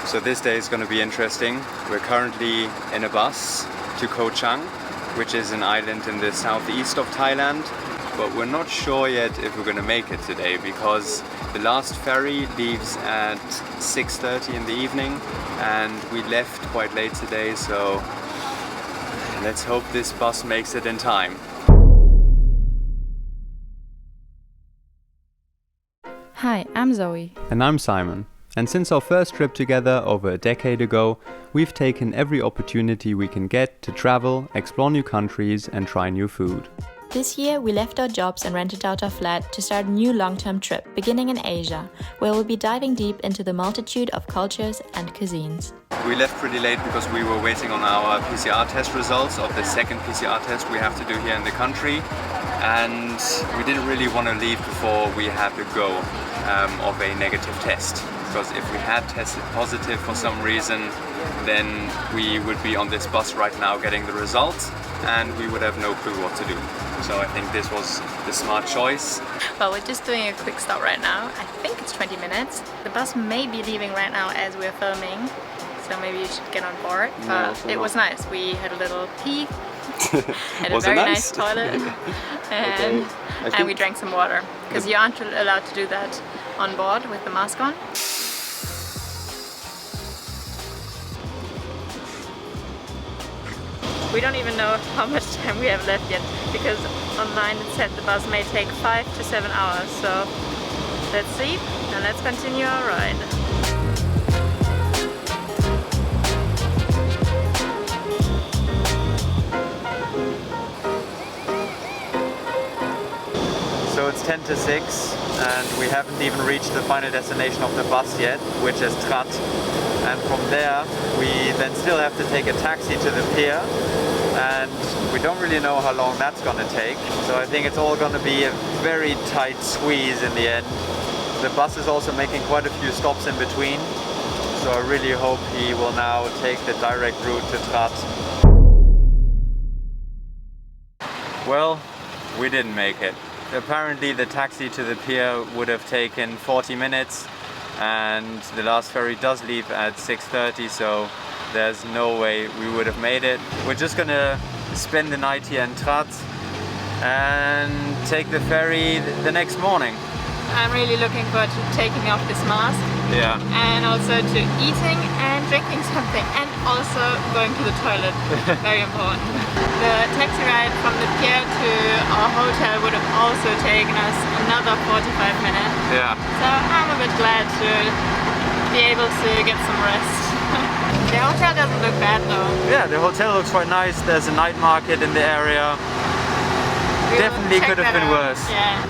So this day is going to be interesting. We're currently in a bus to Koh Chang, which is an island in the southeast of Thailand. But we're not sure yet if we're going to make it today because the last ferry leaves at 6:30 in the evening and we left quite late today, so let's hope this bus makes it in time. Hi, I'm Zoe. And I'm Simon. And since our first trip together over a decade ago, we've taken every opportunity we can get to travel, explore new countries and try new food. This year we left our jobs and rented out our flat to start a new long-term trip beginning in Asia, where we'll be diving deep into the multitude of cultures and cuisines. We left pretty late because we were waiting on our PCR test results of the second PCR test we have to do here in the country, and we didn't really want to leave before we had the go of a negative test. Because if we had tested positive for some reason, then we would be on this bus right now getting the results and we would have no clue what to do. So I think this was the smart choice. Well, we're just doing a quick stop right now. I think it's 20 minutes. The bus may be leaving right now as we're filming, so maybe you should get on board. But it was nice. We had a little pee, had a very nice toilet, and we drank some water. Because you aren't allowed to do that on board with the mask on. We don't even know how much time we have left yet, because online it said the bus may take 5 to 7 hours, so let's see and let's continue our ride. So it's 10 to 6 and we haven't even reached the final destination of the bus yet, which is Trat. And from there we then still have to take a taxi to the pier, and we don't really know how long that's going to take. So I think it's all going to be a very tight squeeze in the end. The bus is also making quite a few stops in between, so I really hope he will now take the direct route to Trat. Well, we didn't make it. Apparently the taxi to the pier would have taken 40 minutes and the last ferry does leave at 6:30, so there's no way we would have made it. We're just gonna spend the night here in Trat and take the ferry the next morning. I'm really looking forward to taking off this mask. Yeah. And also to eating and drinking something, and also going to the toilet. Very important. The taxi ride from the pier to our hotel would have also taken us another 45 minutes. Yeah. So I'm a bit glad to be able to get some rest. The hotel doesn't look bad though. Yeah, the hotel looks quite nice. There's a night market in the area. Definitely could have been worse. Yeah.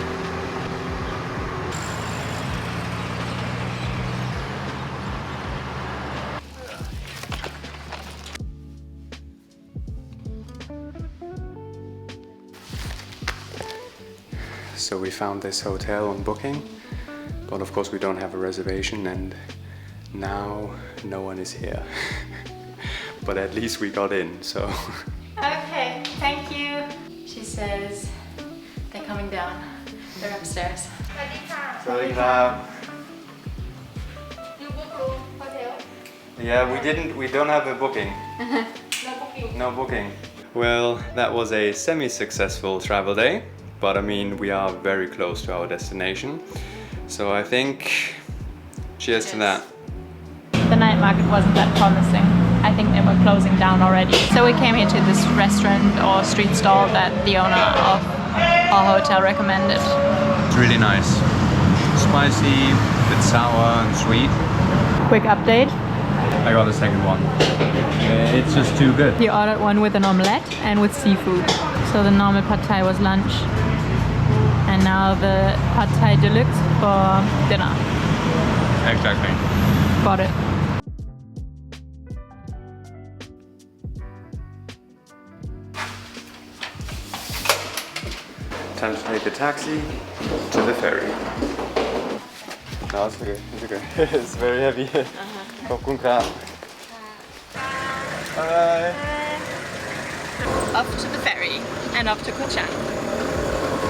So we found this hotel on Booking, but of course we don't have a reservation and now no one is here. But at least we got in, so... Okay, thank you. She says they're coming down. They're upstairs. Yeah, we don't have a booking. No booking. Well, that was a semi-successful travel day. But I mean, we are very close to our destination. So I think, cheers to that. The night market wasn't that promising. I think they were closing down already. So we came here to this restaurant or street stall that the owner of our hotel recommended. It's really nice. Spicy, a bit sour and sweet. Quick update. I got the second one. It's just too good. You ordered one with an omelette and with seafood. So the normal padthai was lunch. And now the padthai deluxe for dinner. Exactly. Got it. Time to take the taxi to the ferry. No, it's okay. It's okay. It's very heavy. Bye. Off to the ferry and off to Koh Chang.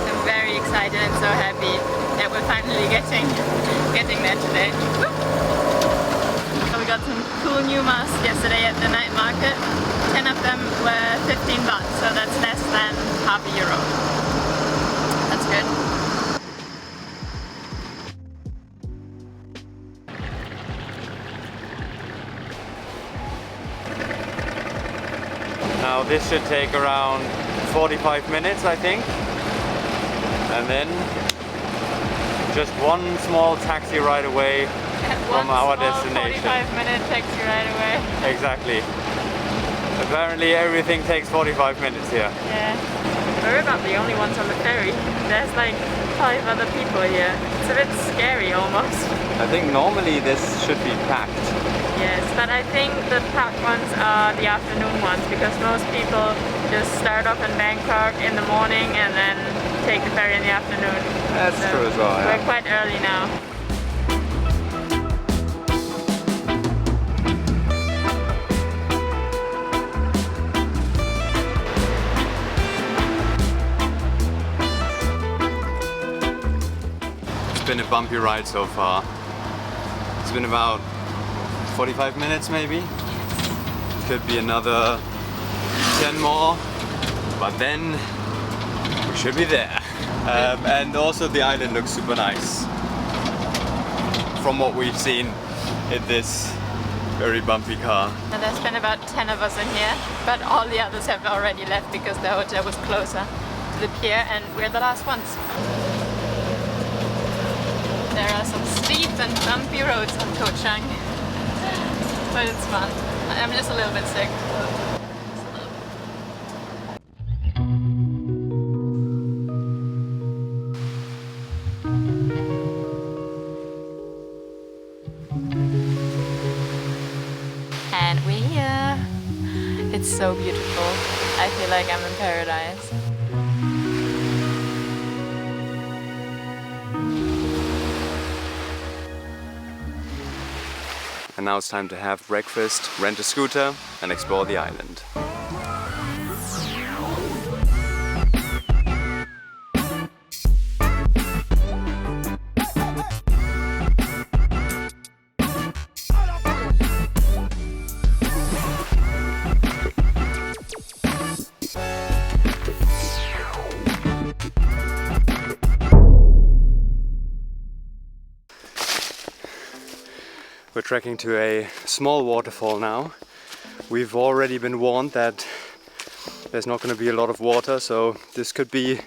I'm very excited and so happy that we're finally getting there today. So we got some cool new masks yesterday at the night market. 10 of them were 15 baht, so that's less than half a euro. That's good. Now this should take around 45 minutes, I think. And then just one small taxi ride away from our destination. 45-minute taxi ride away. Exactly. Apparently everything takes 45 minutes here. Yeah. We're about the only ones on the ferry. There's like 5 other people here. It's a bit scary almost. I think normally this should be packed. Yes, but I think the packed ones are the afternoon ones because most people just start off in Bangkok in the morning and then take the ferry in the afternoon. That's true as well. Yeah. We're quite early now. It's been a bumpy ride so far. It's been about 45 minutes maybe. Could be another 10 more, but then we should be there. And also the island looks super nice from what we've seen in this very bumpy car. And there's been about 10 of us in here, but all the others have already left because the hotel was closer to the pier and we're the last ones. There are some steep and bumpy roads on Koh Chang, but it's fun. I'm just a little bit sick. And we're here. It's so beautiful. I feel like I'm in paradise. And now it's time to have breakfast, rent a scooter and explore the island. We're trekking to a small waterfall now. We've already been warned that there's not going to be a lot of water, so this could be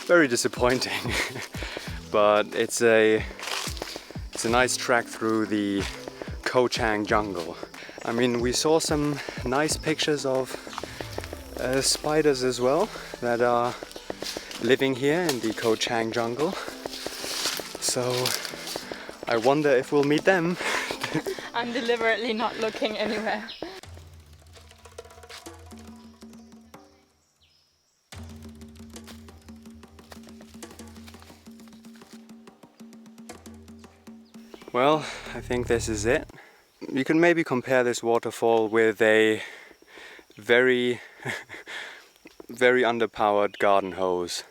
very disappointing. But it's a nice trek through the Koh Chang jungle. I mean, we saw some nice pictures of spiders as well that are living here in the Koh Chang jungle. So I wonder if we'll meet them. I'm deliberately not looking anywhere. Well, I think this is it. You can maybe compare this waterfall with a very, very underpowered garden hose.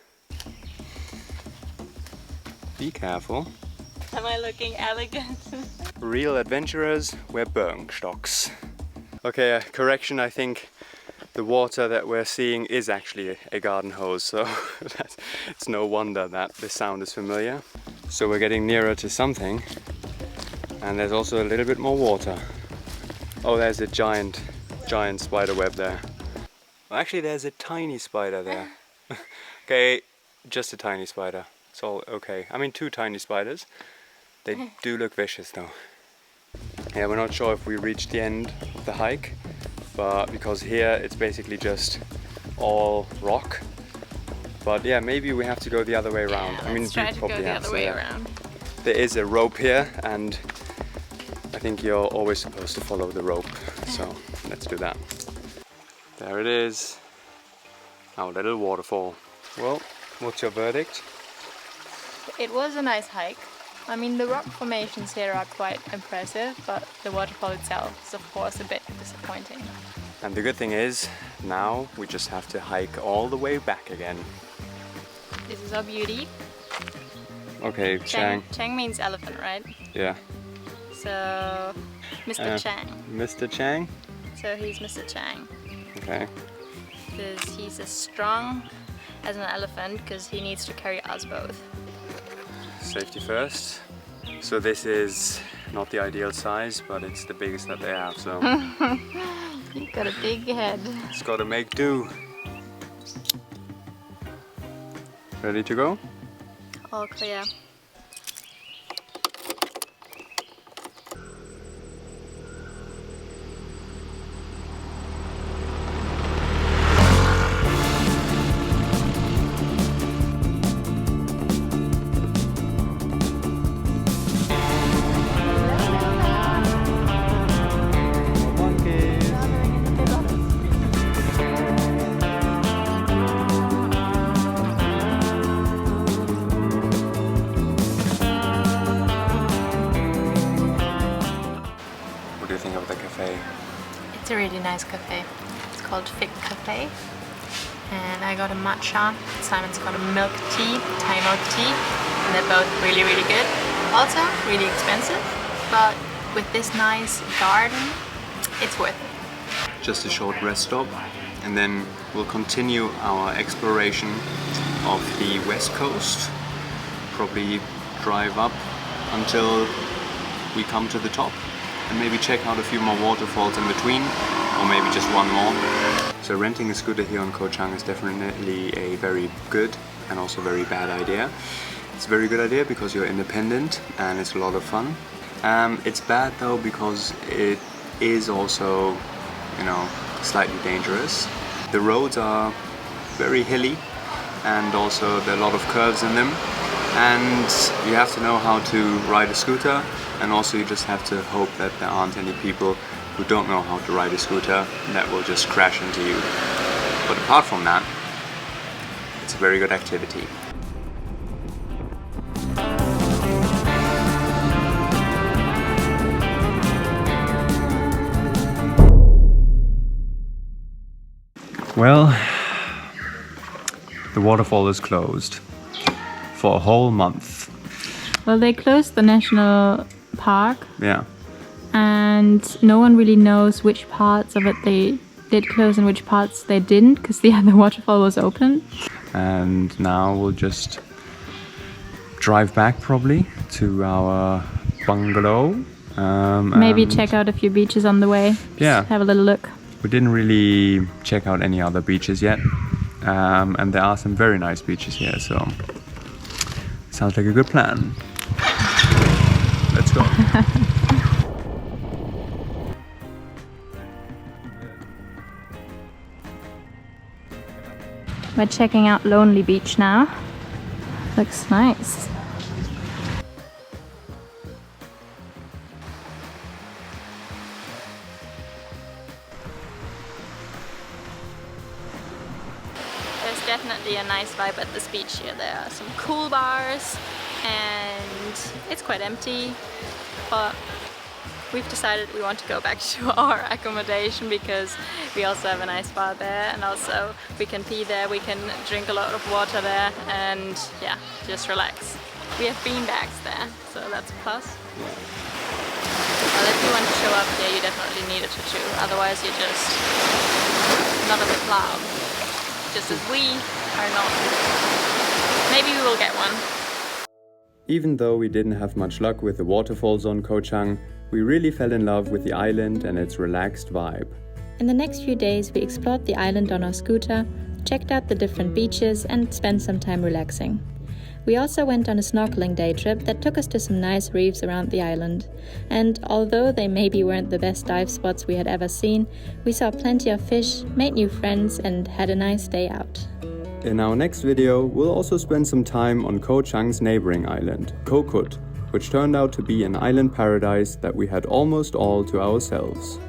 Be careful. Am I looking elegant? Real adventurers wear Birkenstocks. Okay, correction, I think the water that we're seeing is actually a garden hose, so it's no wonder that the sound is familiar. So we're getting nearer to something, and there's also a little bit more water. Oh, there's a giant spider web there. Well, actually there's a tiny spider there. Okay, just a tiny spider. It's all okay. I mean, 2 tiny spiders. They do look vicious though. Yeah, we're not sure if we reached the end of the hike, but because here it's basically just all rock. But yeah, maybe we have to go the other way around. Yeah, I mean, let's try to go the other way around. There is a rope here, and I think you're always supposed to follow the rope. So let's do that. There it is, our little waterfall. Well, what's your verdict? It was a nice hike. I mean, the rock formations here are quite impressive, but the waterfall itself is of course a bit disappointing. And the good thing is, now we just have to hike all the way back again. This is our beauty. Okay, Chang. Chang means elephant, right? Yeah. So, Mr. Chang. Mr. Chang? So he's Mr. Chang. Okay. Because he's as strong as an elephant, because he needs to carry us both. Safety first. So this is not the ideal size, but it's the biggest that they have, so... You've got a big head. It's gotta make do. Ready to go? All clear. It's a really nice cafe. It's called Fig Cafe. And I got a matcha. Simon's got a milk tea, Thai milk tea. And they're both really, really good. Also, really expensive. But with this nice garden, it's worth it. Just a short rest stop. And then we'll continue our exploration of the west coast. Probably drive up until we come to the top. And maybe check out a few more waterfalls in between, or maybe just one more. So renting a scooter here on Koh Chang is definitely a very good and also very bad idea. It's a very good idea because you're independent and it's a lot of fun. It's bad though because it is also, you know, slightly dangerous. The roads are very hilly and also there are a lot of curves in them. And you have to know how to ride a scooter, and also you just have to hope that there aren't any people who don't know how to ride a scooter that will just crash into you. But apart from that, it's a very good activity. Well, the waterfall is closed for a whole month. Well, they closed the national park. Yeah. And no one really knows which parts of it they did close and which parts they didn't, because the other waterfall was open. And now we'll just drive back probably to our bungalow. Maybe check out a few beaches on the way. Yeah. Just have a little look. We didn't really check out any other beaches yet. And there are some very nice beaches here, so sounds like a good plan. Let's go. We're checking out Lonely Beach now. Looks nice. There's definitely a nice vibe at this beach here. There are some cool bars and it's quite empty, but we've decided we want to go back to our accommodation because we also have a nice bar there, and also we can pee there, we can drink a lot of water there, and yeah, just relax. We have beanbags there, so that's a plus. Well, if you want to show up here, you definitely need a tattoo, otherwise you're just not at the club, just as we are not. Maybe we will get one. Even though we didn't have much luck with the waterfalls on Koh Chang, we really fell in love with the island and its relaxed vibe. In the next few days, we explored the island on our scooter, checked out the different beaches, and spent some time relaxing. We also went on a snorkelling day trip that took us to some nice reefs around the island. And although they maybe weren't the best dive spots we had ever seen, we saw plenty of fish, made new friends, and had a nice day out. In our next video, we'll also spend some time on Koh Chang's neighboring island, Koh Chang, which turned out to be an island paradise that we had almost all to ourselves.